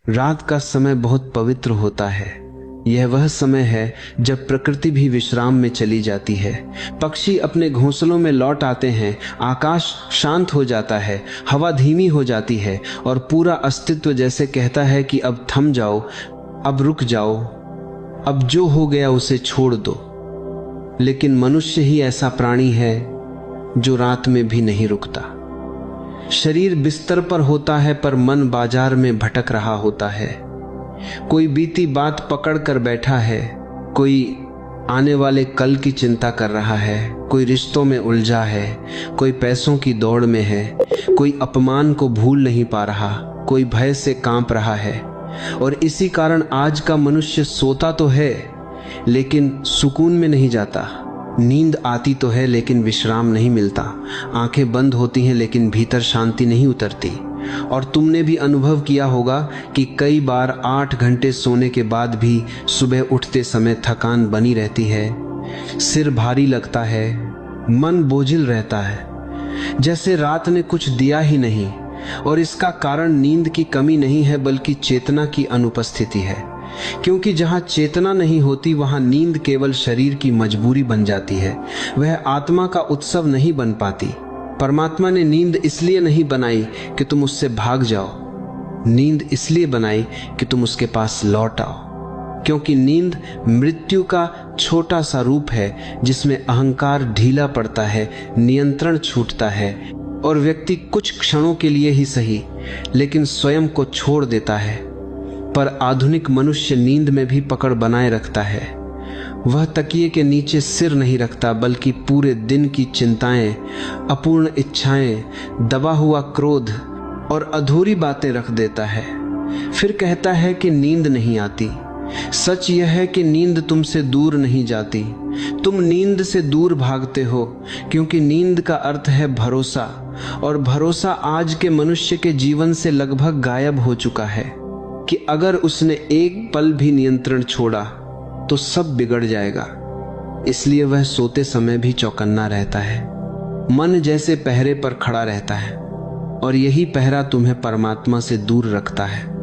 रात का समय बहुत पवित्र होता है। यह वह समय है जब प्रकृति भी विश्राम में चली जाती है। पक्षी अपने घोंसलों में लौट आते हैं, आकाश शांत हो जाता है, हवा धीमी हो जाती है और पूरा अस्तित्व जैसे कहता है कि अब थम जाओ, अब रुक जाओ, अब जो हो गया उसे छोड़ दो। लेकिन मनुष्य ही ऐसा प्राणी है जो रात में भी नहीं रुकता। शरीर बिस्तर पर होता है पर मन बाजार में भटक रहा होता है। कोई बीती बात पकड़ कर बैठा है, कोई आने वाले कल की चिंता कर रहा है, कोई रिश्तों में उलझा है, कोई पैसों की दौड़ में है, कोई अपमान को भूल नहीं पा रहा, कोई भय से कांप रहा है। और इसी कारण आज का मनुष्य सोता तो है लेकिन सुकून में नहीं जाता। नींद आती तो है लेकिन विश्राम नहीं मिलता। आंखें बंद होती हैं लेकिन भीतर शांति नहीं उतरती। और तुमने भी अनुभव किया होगा कि कई बार 8 घंटे सोने के बाद भी सुबह उठते समय थकान बनी रहती है, सिर भारी लगता है, मन बोझिल रहता है, जैसे रात ने कुछ दिया ही नहीं। और इसका कारण नींद की कमी नहीं है बल्कि चेतना की अनुपस्थिति है। क्योंकि जहाँ चेतना नहीं होती वहाँ नींद केवल शरीर की मजबूरी बन जाती है, वह आत्मा का उत्सव नहीं बन पाती। परमात्मा ने नींद इसलिए नहीं बनाई कि तुम उससे भाग जाओ, नींद इसलिए बनाई कि तुम उसके पास लौट आओ। क्योंकि नींद मृत्यु का छोटा सा रूप है जिसमें अहंकार ढीला पड़ता है, नियंत्रण छूटता है और व्यक्ति कुछ क्षणों के लिए ही सही लेकिन स्वयं को छोड़ देता है। पर आधुनिक मनुष्य नींद में भी पकड़ बनाए रखता है। वह तकिए के नीचे सिर नहीं रखता बल्कि पूरे दिन की चिंताएं, अपूर्ण इच्छाएं, दबा हुआ क्रोध और अधूरी बातें रख देता है। फिर कहता है कि नींद नहीं आती। सच यह है कि नींद तुमसे दूर नहीं जाती, तुम नींद से दूर भागते हो। क्योंकि नींद का अर्थ है भरोसा, और भरोसा आज के मनुष्य के जीवन से लगभग गायब हो चुका है कि अगर उसने एक पल भी नियंत्रण छोड़ा तो सब बिगड़ जाएगा। इसलिए वह सोते समय भी चौकन्ना रहता है, मन जैसे पहरे पर खड़ा रहता है और यही पहरा तुम्हें परमात्मा से दूर रखता है।